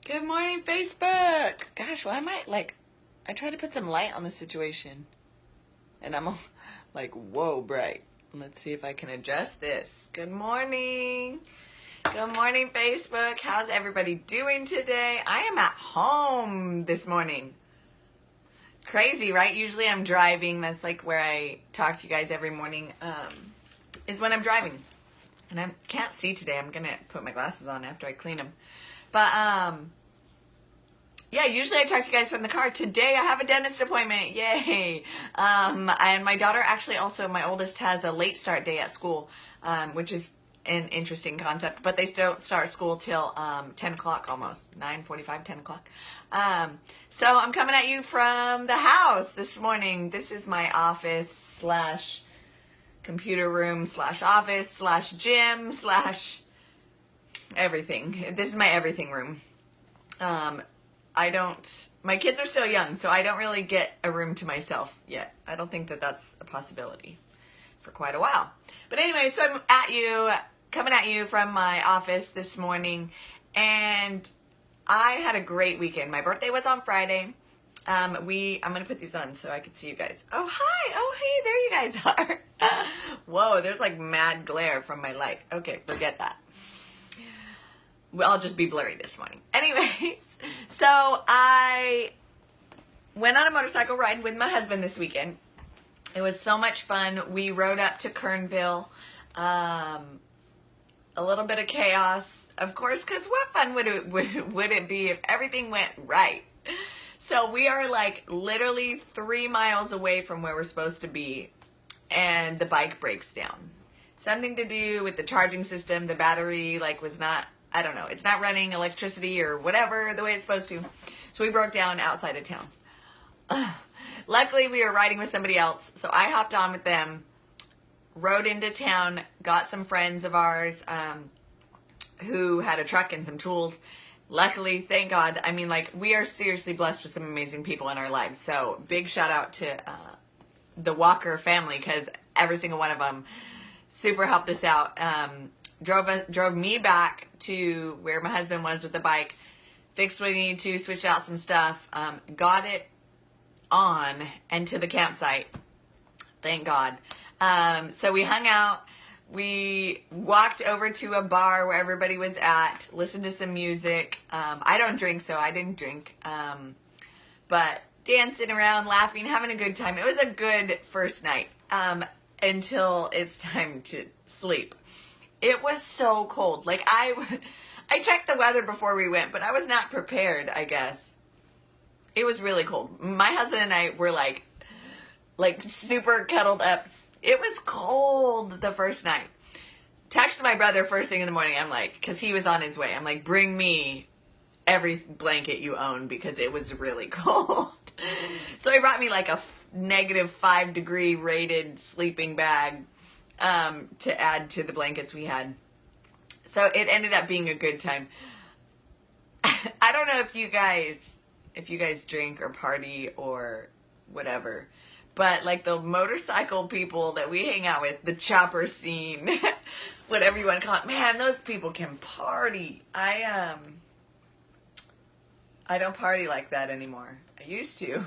Good morning, Facebook. Gosh, why am I try to put some light on the situation, and I'm like, whoa, bright. Let's see if I can adjust this. Good morning. Good morning, Facebook. How's everybody doing today? I am at home this morning. Crazy, right? Usually I'm driving. That's like where I talk to you guys every morning, is when I'm driving. And I can't see today. I'm going to put my glasses on after I clean them. But, yeah, usually I talk to you guys from the car. Today I have a dentist appointment. Yay. And my daughter actually also, my oldest, has a late start day at school, which is an interesting concept. But they don't start school till 10 o'clock almost, 9:45, 10 o'clock. So I'm coming at you from the house this morning. This is my office slash computer room slash office slash gym slash everything. This is my everything room. My kids are still young, so I don't really get a room to myself yet. I don't think that that's a possibility for quite a while. But anyway, so I'm coming at you from my office this morning, and I had a great weekend. My birthday was on Friday. I'm going to put these on so I can see you guys. Oh, hi. Oh, hey, there you guys are. Whoa, there's like mad glare from my light. Okay, forget that. Well, I'll just be blurry this morning. Anyways, so I went on a motorcycle ride with my husband this weekend. It was so much fun. We rode up to Kernville. A little bit of chaos, of course, because what fun would it be if everything went right? So we are like literally 3 miles away from where we're supposed to be, and the bike breaks down. Something to do with the charging system. The battery was not, I don't know, it's not running electricity or whatever the way it's supposed to. So we broke down outside of town. Luckily, we were riding with somebody else, so I hopped on with them, rode into town, got some friends of ours who had a truck and some tools. Luckily, thank God, I mean, we are seriously blessed with some amazing people in our lives. So big shout out to the Walker family, because every single one of them super helped us out. Drove me back to where my husband was with the bike, fixed what he needed to, switched out some stuff, got it on and to the campsite. Thank God. So we hung out. We walked over to a bar where everybody was at, listened to some music. I don't drink, so I didn't drink. But dancing around, laughing, having a good time. It was a good first night until it's time to sleep. It was so cold. I checked the weather before we went, but I was not prepared, I guess. It was really cold. My husband and I were like super cuddled up. It was cold the first night. Texted my brother first thing in the morning. I'm like, because he was on his way. I'm like, bring me every blanket you own because it was really cold. So he brought me like a -5 degree rated sleeping bag to add to the blankets we had. So it ended up being a good time. I don't know if you guys drink or party or whatever, but the motorcycle people that we hang out with, the chopper scene, whatever you want to call it, man, those people can party. I don't party like that anymore. I used to.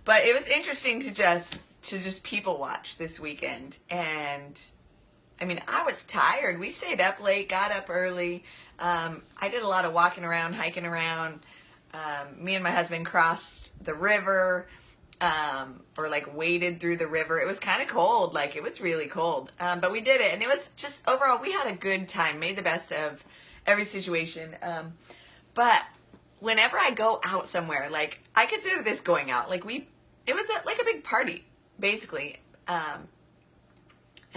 But it was interesting to just people watch this weekend. And I mean, I was tired. We stayed up late, got up early. I did a lot of walking around, hiking around. Me and my husband crossed the river, or waded through the river. It was kind of cold. It was really cold. But we did it, and it was just, overall, we had a good time, made the best of every situation. But whenever I go out somewhere, I consider this going out. It was a big party, basically. And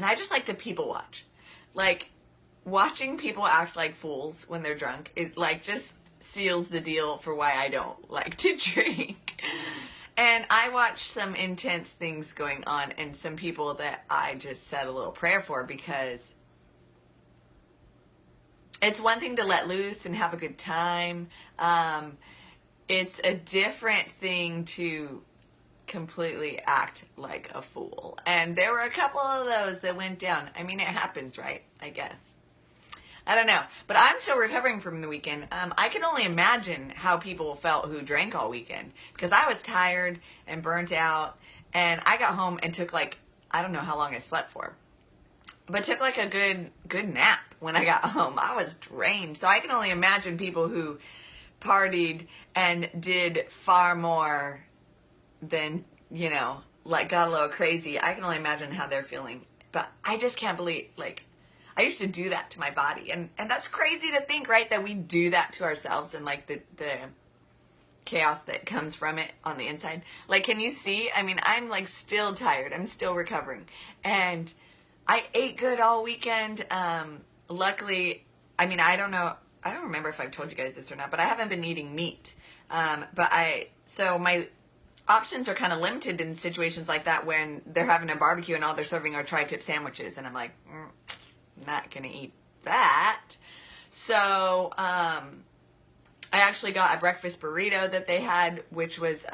I just like to people watch. Watching people act like fools when they're drunk, it just seals the deal for why I don't like to drink. And I watched some intense things going on, and some people that I just said a little prayer for, because it's one thing to let loose and have a good time. It's a different thing to completely act like a fool. And there were a couple of those that went down. I mean, it happens, right? I guess. I don't know. But I'm still recovering from the weekend. I can only imagine how people felt who drank all weekend, because I was tired and burnt out, and I got home and took like, I don't know how long I slept for, but took like a good nap when I got home. I was drained. So I can only imagine people who partied and did far more than, you know, like got a little crazy. I can only imagine how they're feeling. But I just can't believe, like, I used to do that to my body. And that's crazy to think, right, that we do that to ourselves, and like the chaos that comes from it on the inside. Like, can you see? I mean, I'm like still tired. I'm still recovering. And I ate good all weekend. Luckily, I mean, I don't remember if I've told you guys this or not, but I haven't been eating meat. So my options are kind of limited in situations like that when they're having a barbecue and all they're serving are tri-tip sandwiches. And I'm like, not going to eat that. So, I actually got a breakfast burrito that they had, which was,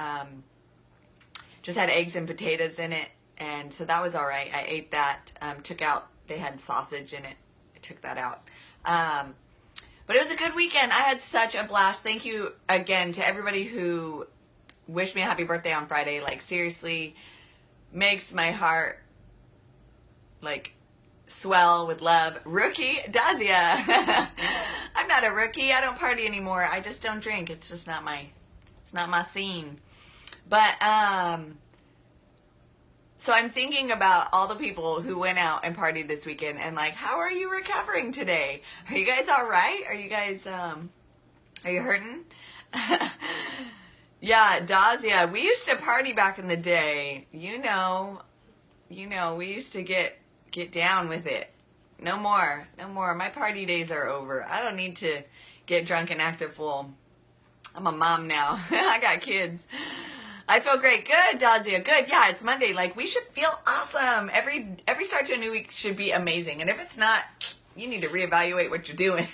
just had eggs and potatoes in it. And so that was all right. I ate that, they had sausage in it. I took that out. But it was a good weekend. I had such a blast. Thank you again to everybody who wished me a happy birthday on Friday. Like, seriously, makes my heart, like, swell with love. Rookie Dazia. I'm not a rookie. I don't party anymore. I just don't drink. It's just not my scene. But, so I'm thinking about all the people who went out and partied this weekend, and like, how are you recovering today? Are you guys all right? Are you guys, are you hurting? Yeah, Dazia, we used to party back in the day. You know, we used to get down with it. No more. My party days are over. I don't need to get drunk and act a fool. I'm a mom now. I got kids. I feel great. Good, Dazia. Good. Yeah, it's Monday. Like, we should feel awesome. Every start to a new week should be amazing. And if it's not, you need to reevaluate what you're doing.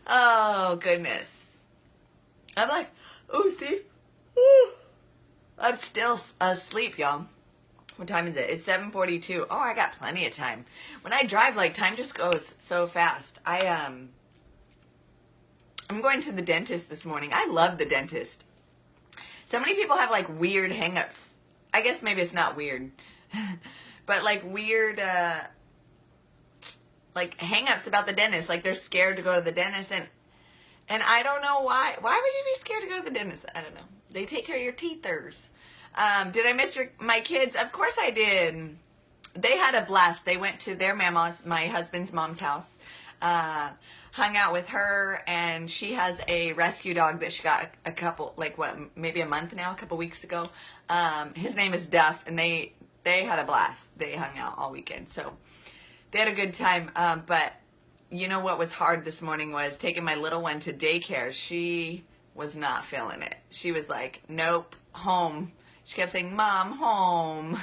Oh, goodness. I'm like, oh, see? Ooh. I'm still asleep, y'all. What time is it? It's 7:42. Oh, I got plenty of time. When I drive, like, time just goes so fast. I'm going to the dentist this morning. I love the dentist. So many people have, like, weird hang-ups. I guess maybe it's not weird. But, like, weird, like, hang-ups about the dentist. Like, they're scared to go to the dentist. And I don't know why. Why would you be scared to go to the dentist? I don't know. They take care of your teethers. Did I miss my kids? Of course I did. They had a blast. They went to their mama's, my husband's mom's house. Hung out with her, and she has a rescue dog that she got a couple, like what, maybe a month now, a couple weeks ago. His name is Duff, and they had a blast. They hung out all weekend, so they had a good time. But you know what was hard this morning was taking my little one to daycare. She was not feeling it. She was like, nope, home. She kept saying, Mom, home.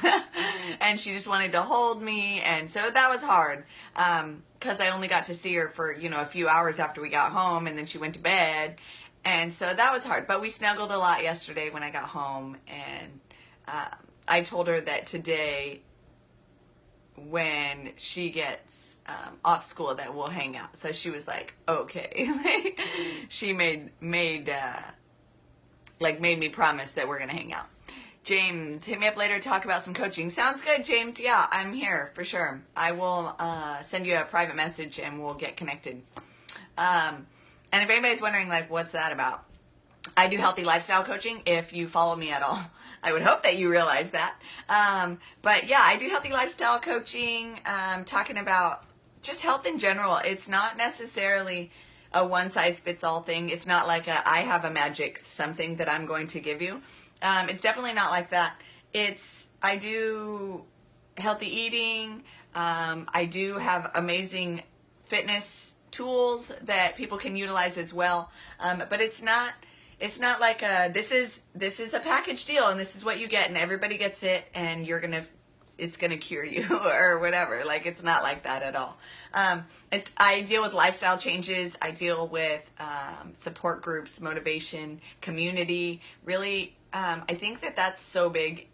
And she just wanted to hold me, and so that was hard. Because I only got to see her for, you know, a few hours after we got home, and then she went to bed. And so that was hard. But we snuggled a lot yesterday when I got home, and I told her that today, when she gets off school, that we'll hang out. So she was like, okay. She made me promise that we're going to hang out. James, hit me up later to talk about some coaching. Sounds good, James. Yeah, I'm here for sure. I will send you a private message and we'll get connected. And if anybody's wondering, like, what's that about? I do healthy lifestyle coaching, if you follow me at all. I would hope that you realize that. But yeah, I do healthy lifestyle coaching, talking about just health in general. It's not necessarily a one-size-fits-all thing. It's not like I have a magic something that I'm going to give you. It's definitely not like that. I do healthy eating. I do have amazing fitness tools that people can utilize as well. But it's not like this is a package deal and this is what you get and everybody gets it and it's gonna cure you or whatever. Like, it's not like that at all. I deal with lifestyle changes. I deal with support groups, motivation, community. Really, I think that that's so big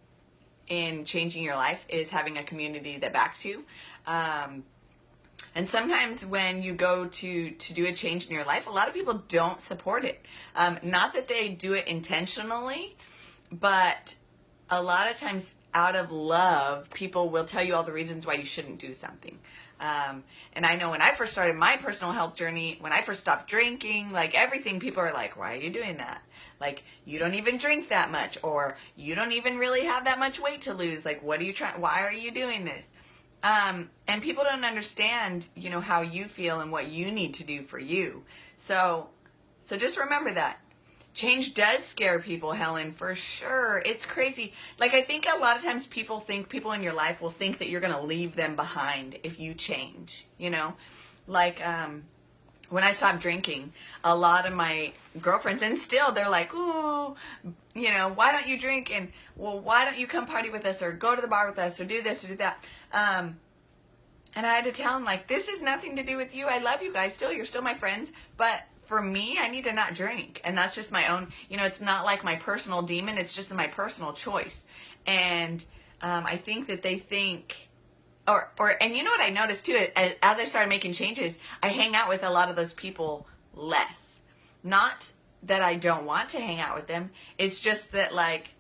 in changing your life, is having a community that backs you. And sometimes when you go to do a change in your life, a lot of people don't support it. Not that they do it intentionally, but a lot of times out of love, people will tell you all the reasons why you shouldn't do something. And I know when I first started my personal health journey, when I first stopped drinking, like everything, people are like, why are you doing that? Like, you don't even drink that much, or you don't even really have that much weight to lose. Like, what are you trying? Why are you doing this? And people don't understand, you know, how you feel and what you need to do for you. So just remember that. Change does scare people, Helen, for sure. It's crazy. Like, I think a lot of times people in your life will think that you're going to leave them behind if you change, you know? Like, when I stopped drinking, a lot of my girlfriends, and still, they're like, oh, you know, why don't you drink? And, well, why don't you come party with us or go to the bar with us or do this or do that? And I had to tell them, like, this has nothing to do with you. I love you guys still. You're still my friends. But for me, I need to not drink. And that's just my own, you know, it's not like my personal demon. It's just my personal choice. And I think that they think, and you know what I noticed too, as I started making changes, I hang out with a lot of those people less. Not that I don't want to hang out with them. It's just that, like,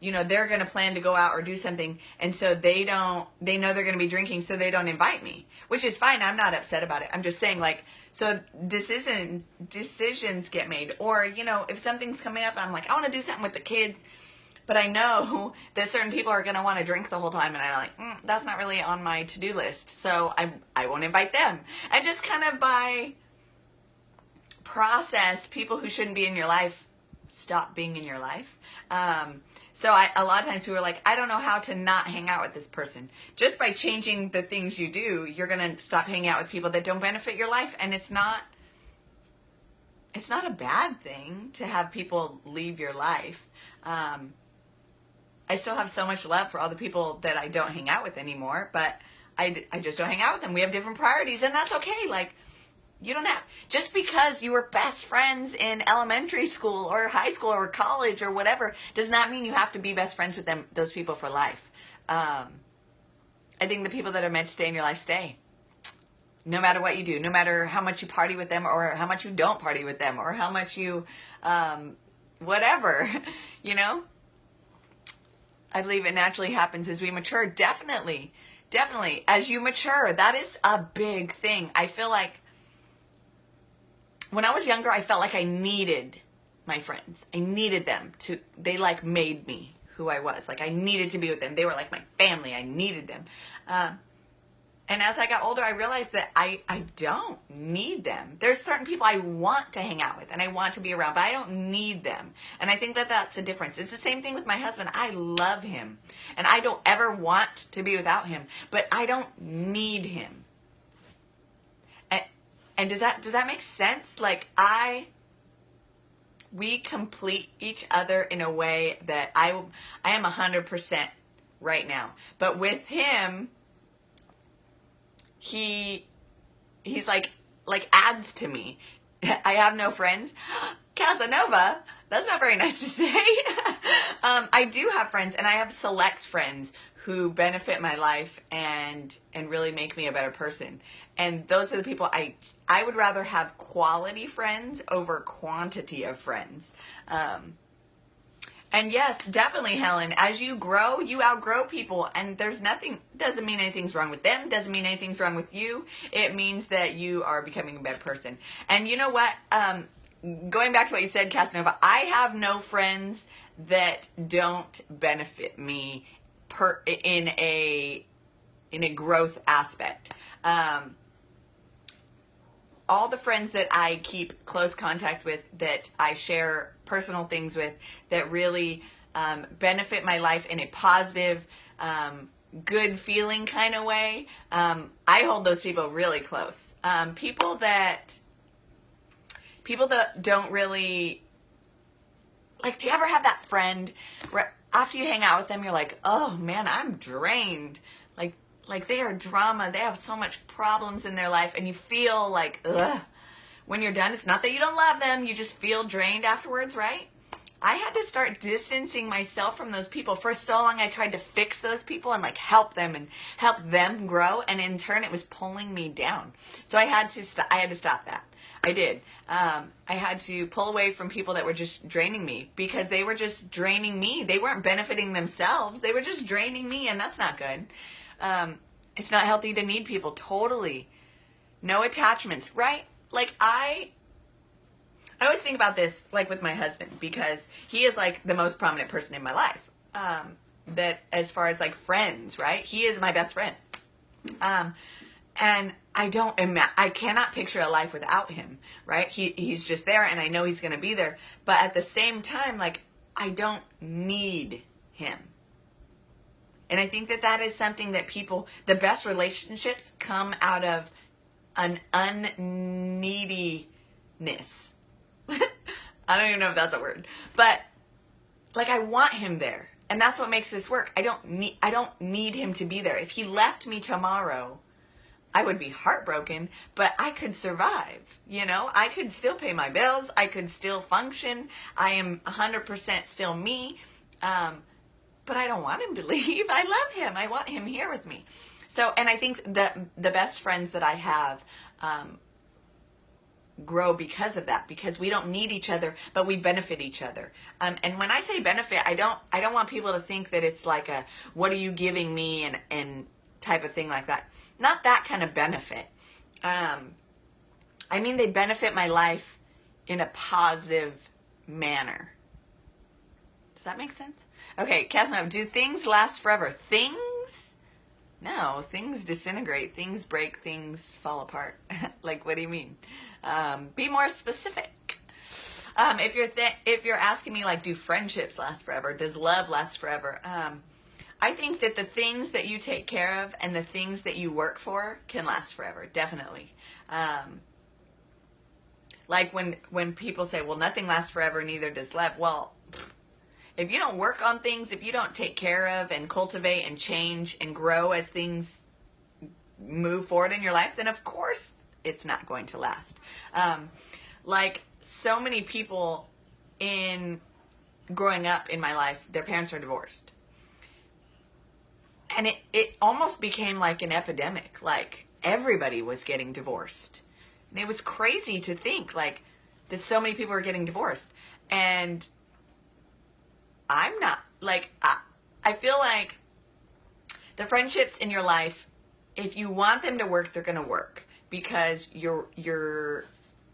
you know, they're going to plan to go out or do something, and so they know they're going to be drinking, so they don't invite me, which is fine. I'm not upset about it. I'm just saying, like, so decisions get made. Or, you know, if something's coming up, I'm like, I want to do something with the kids, but I know that certain people are going to want to drink the whole time, and I'm like, that's not really on my to-do list, so I won't invite them. And just kind of by process, people who shouldn't be in your life stop being in your life. So a lot of times people are like, I don't know how to not hang out with this person. Just by changing the things you do, you're going to stop hanging out with people that don't benefit your life. And it's not a bad thing to have people leave your life. I still have so much love for all the people that I don't hang out with anymore, but I just don't hang out with them. We have different priorities, and that's okay. Like, you don't have, just because you were best friends in elementary school or high school or college or whatever, does not mean you have to be best friends with those people for life. I think the people that are meant to stay in your life stay. No matter what you do, no matter how much you party with them or how much you don't party with them or how much you, whatever, you know? I believe it naturally happens as we mature. Definitely. As you mature, that is a big thing. I feel like when I was younger, I felt like I needed my friends. I needed them to, they like made me who I was. Like, I needed to be with them. They were like my family. I needed them. And as I got older, I realized that I don't need them. There's certain people I want to hang out with and I want to be around, but I don't need them. And I think that that's a difference. It's the same thing with my husband. I love him and I don't ever want to be without him, but I don't need him. And does that make sense? Like, we complete each other in a way that I am 100% right now. But with him, he's like adds to me. I have no friends. Casanova, that's not very nice to say. I do have friends, and I have select friends who benefit my life and really make me a better person. And those are the people I would rather have quality friends over quantity of friends. And yes, definitely, Helen, as you grow, you outgrow people, and doesn't mean anything's wrong with them, doesn't mean anything's wrong with you. It means that you are becoming a better person. And you know what? Going back to what you said, Casanova, I have no friends that don't benefit me in a growth aspect. All the friends that I keep close contact with, that I share personal things with, that really benefit my life in a positive, good feeling kind of way, I hold those people really close. People that don't really, like, do you ever have that friend where after you hang out with them, you're like, oh man, I'm drained. Like they are drama. They have so much problems in their life, and you feel like, ugh. When you're done, it's not that you don't love them. You just feel drained afterwards, right? I had to start distancing myself from those people. For so long, I tried to fix those people and like help them and help them grow. And in turn, it was pulling me down. So I had to stop that. I did. I had to pull away from people that were just draining me because they were just draining me. They weren't benefiting themselves. They were just draining me, and that's not good. It's not healthy to need people. Totally. No attachments, right? Like I always think about this, like with my husband, because he is like the most prominent person in my life. That as far as like friends, right? He is my best friend. And I cannot picture a life without him, right? He's just there, and I know he's going to be there. But at the same time, like, I don't need him. And I think that is something that the best relationships come out of an unneediness. I don't even know if that's a word, but like I want him there, and that's what makes this work. I don't need him to be there. If he left me tomorrow, I would be heartbroken, but I could survive. You know, I could still pay my bills. I could still function. I am 100% still me, but I don't want him to leave. I love him. I want him here with me. So, and I think that the best friends that I have grow because of that, because we don't need each other, but we benefit each other. And when I say benefit, I don't want people to think that it's like a, what are you giving me and type of thing like that. Not that kind of benefit. I mean, they benefit my life in a positive manner. Does that make sense? Okay, Casanova, do things last forever? Things? No, things disintegrate, things break, things fall apart. Like, what do you mean? Be more specific. If you're asking me, like, do friendships last forever? Does love last forever? I think that the things that you take care of and the things that you work for can last forever, definitely. Like when people say, well, nothing lasts forever, neither does love. Well, if you don't work on things, if you don't take care of and cultivate and change and grow as things move forward in your life, then of course it's not going to last. Like so many people in growing up in my life, their parents are divorced. And it almost became like an epidemic. Like everybody was getting divorced. And it was crazy to think like that so many people are getting divorced. And I'm not, like, I feel like the friendships in your life, if you want them to work, they're going to work because you're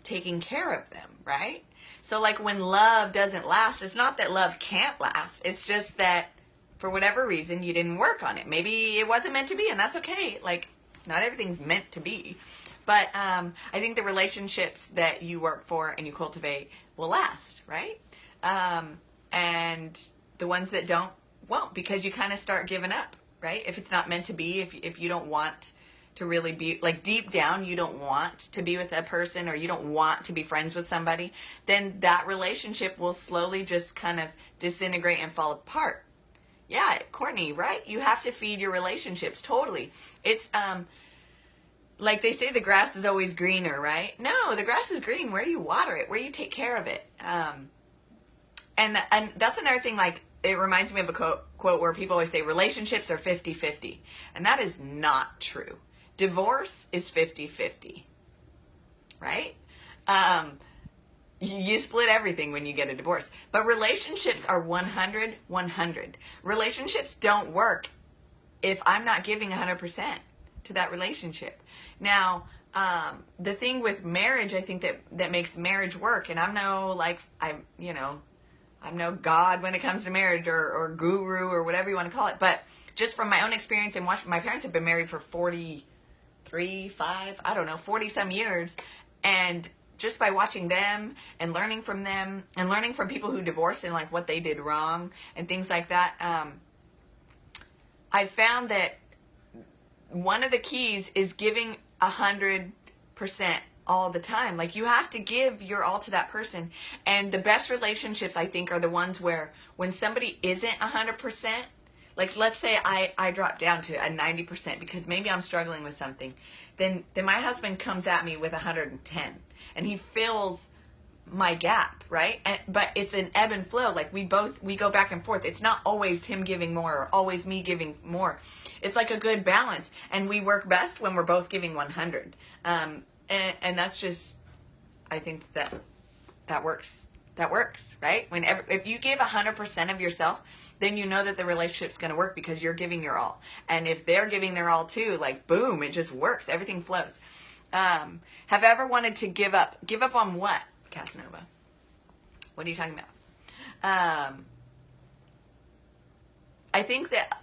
taking care of them, right? So like when love doesn't last, it's not that love can't last. It's just that for whatever reason, you didn't work on it. Maybe it wasn't meant to be, and that's okay. Like, not everything's meant to be. But I think the relationships that you work for and you cultivate will last, right? And the ones that don't, won't, because you kind of start giving up, right? If it's not meant to be, if you don't want to really be, like deep down, you don't want to be with a person or you don't want to be friends with somebody, then that relationship will slowly just kind of disintegrate and fall apart. Yeah, Courtney, right? You have to feed your relationships, totally. It's, like they say the grass is always greener, right? No, the grass is green where you water it, where you take care of it. And that's another thing, like, it reminds me of a quote where people always say relationships are 50-50. And that is not true. Divorce is 50-50, right? You split everything when you get a divorce. But relationships are 100-100. Relationships don't work if I'm not giving 100% to that relationship. Now, the thing with marriage, I think that makes marriage work, and I'm no God when it comes to marriage or guru or whatever you want to call it, but just from my own experience and watching, my parents have been married for 40 some years, and just by watching them and learning from them and learning from people who divorced and like what they did wrong and things like that, I found that one of the keys is giving 100% all the time. Like you have to give your all to that person. And the best relationships, I think, are the ones where when somebody isn't 100%, like let's say I drop down to a 90% because maybe I'm struggling with something, then my husband comes at me with 110 and he fills my gap, right? But it's an ebb and flow. Like we go back and forth. It's not always him giving more or always me giving more. It's like a good balance, and we work best when we're both giving 100. And that's just, I think that works. That works, right? If you give 100% of yourself, then you know that the relationship's going to work because you're giving your all. And if they're giving their all too, like boom, it just works. Everything flows. Have I ever wanted to give up? Give up on what, Casanova? What are you talking about? I think that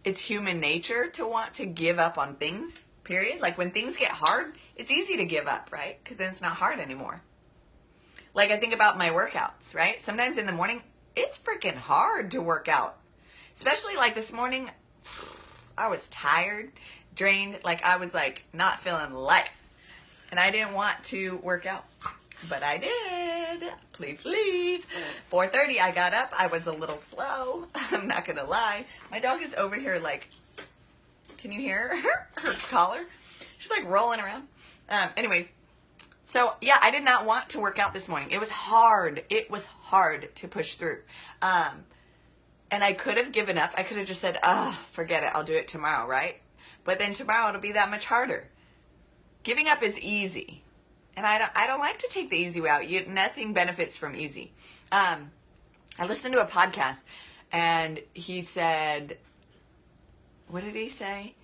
it's human nature to want to give up on things, period. Like when things get hard, it's easy to give up, right? Because then it's not hard anymore. Like I think about my workouts, right? Sometimes in the morning, it's freaking hard to work out. Especially like this morning, I was tired, drained, like I was like not feeling life. And I didn't want to work out, but I did. Please leave. 4:30, I got up. I was a little slow. I'm not going to lie. My dog is over here like, can you hear her collar? She's like rolling around. Anyways, so yeah, I did not want to work out this morning. It was hard. It was hard to push through. And I could have given up. I could have just said, forget it. I'll do it tomorrow, right? But then tomorrow it'll be that much harder. Giving up is easy. And I don't like to take the easy way out. Nothing benefits from easy. I listened to a podcast and he said, what did he say?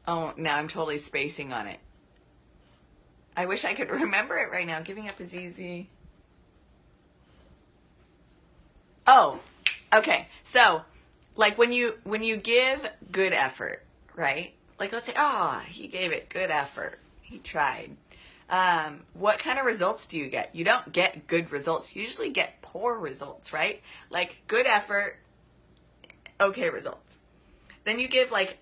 Oh, now I'm totally spacing on it. I wish I could remember it right now. Giving up is easy. Oh, okay. So, like when you give good effort, right? Like let's say, he gave it good effort. He tried. What kind of results do you get? You don't get good results. You usually get poor results, right? Like good effort, okay results. Then you give like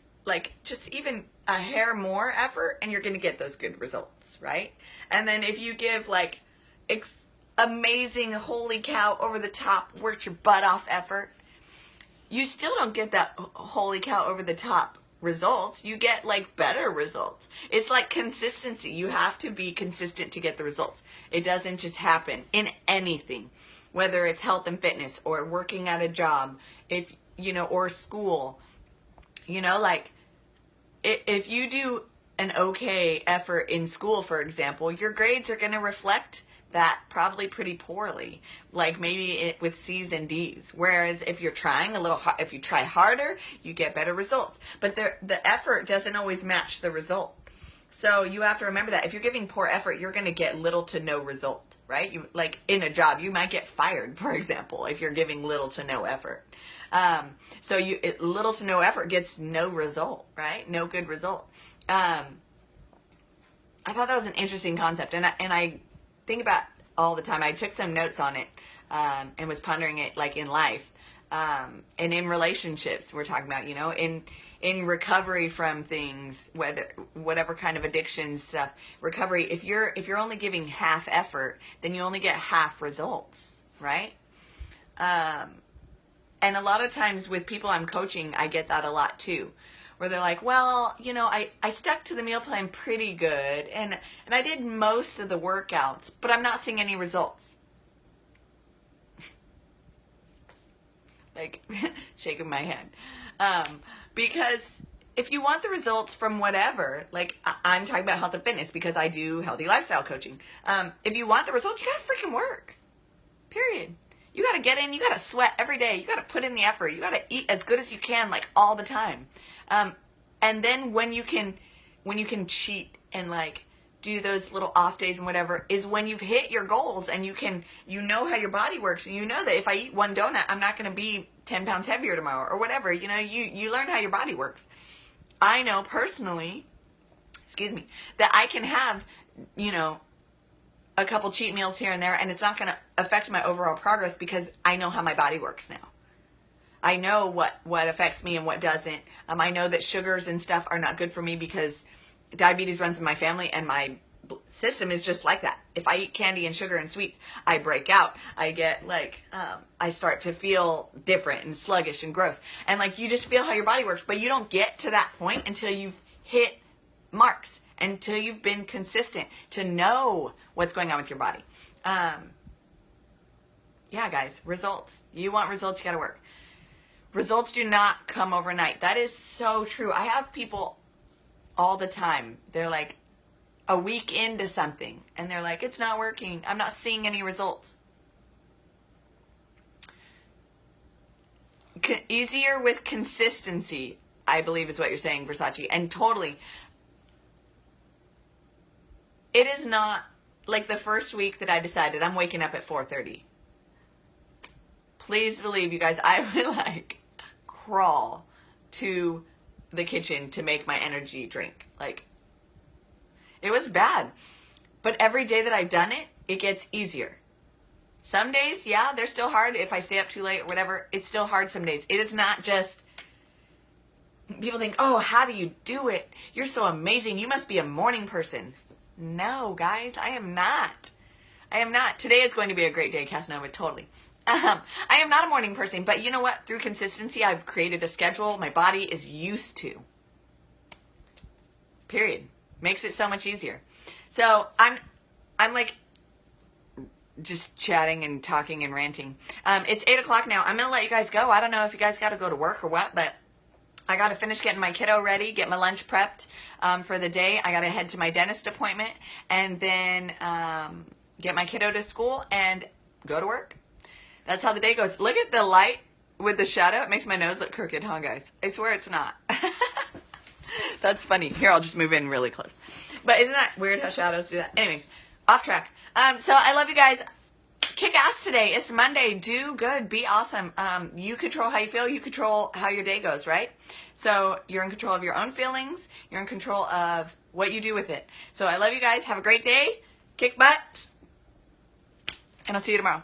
just even a hair more effort and you're going to get those good results, right? And then if you give like amazing, holy cow, over the top, work your butt off effort, you still don't get that holy cow over the top results. You get like better results. It's like consistency. You have to be consistent to get the results. It doesn't just happen in anything, whether it's health and fitness or working at a job, or school, like if you do an okay effort in school, for example, your grades are going to reflect that probably pretty poorly, like maybe with C's and D's. Whereas if you're trying if you try harder, you get better results. But the effort doesn't always match the result. So you have to remember that if you're giving poor effort, you're going to get little to no result, right? You like in a job, you might get fired, for example, if you're giving little to no effort. So little to no effort gets no result, right? No good result. I thought that was an interesting concept, and I think about all the time. I took some notes on it and was pondering it like in life and in relationships. We're talking about, in recovery from things, whatever kind of addiction stuff. Recovery. If you're only giving half effort, then you only get half results, right? And a lot of times with people I'm coaching, I get that a lot too, where they're like, well, I stuck to the meal plan pretty good, and I did most of the workouts, but I'm not seeing any results. Like, shaking my head. Because if you want the results from whatever, like I'm talking about health and fitness because I do healthy lifestyle coaching. If you want the results, you gotta freaking work. Period. You got to get in, you got to sweat every day, you got to put in the effort, you got to eat as good as you can, like all the time. And then when you can cheat and like do those little off days and whatever is when you've hit your goals and you know how your body works. And you know that if I eat one donut, I'm not going to be 10 pounds heavier tomorrow or whatever. You learn how your body works. I know personally, that I can have, a couple cheat meals here and there, and it's not going to affect my overall progress because I know how my body works now. I know what affects me and what doesn't. I know that sugars and stuff are not good for me because diabetes runs in my family and my system is just like that. If I eat candy and sugar and sweets, I break out. I get I start to feel different and sluggish and gross. And you just feel how your body works, but you don't get to that point until you've hit marks. until you've been consistent to know what's going on with your body. Yeah, guys, results. You want results, you got to work. Results do not come overnight. That is so true. I have people all the time. They're like a week into something and they're like, it's not working. I'm not seeing any results. Easier with consistency, I believe is what you're saying, Versace. And totally. It is not like the first week that I decided I'm waking up at 4:30. Please believe, you guys, I would like crawl to the kitchen to make my energy drink. Like, it was bad. But every day that I've done it, it gets easier. Some days, yeah, they're still hard. If I stay up too late or whatever, it's still hard some days. It is not just, people think, oh, how do you do it? You're so amazing. You must be a morning person. No, guys, I am not. I am not. Today is going to be a great day, Casanova, totally. I am not a morning person, but you know what? Through consistency, I've created a schedule my body is used to. Period. Makes it so much easier. So I'm like just chatting and talking and ranting. It's 8 o'clock now. I'm going to let you guys go. I don't know if you guys got to go to work or what, but I got to finish getting my kiddo ready, get my lunch prepped for the day. I got to head to my dentist appointment and then get my kiddo to school and go to work. That's how the day goes. Look at the light with the shadow. It makes my nose look crooked, huh, guys? I swear it's not. That's funny. Here, I'll just move in really close. But isn't that weird how shadows do that? Anyways, off track. So I love you guys. Kick ass today. It's Monday. Do good. Be awesome. You control how you feel. You control how your day goes, right? So you're in control of your own feelings. You're in control of what you do with it. So I love you guys. Have a great day. Kick butt. And I'll see you tomorrow.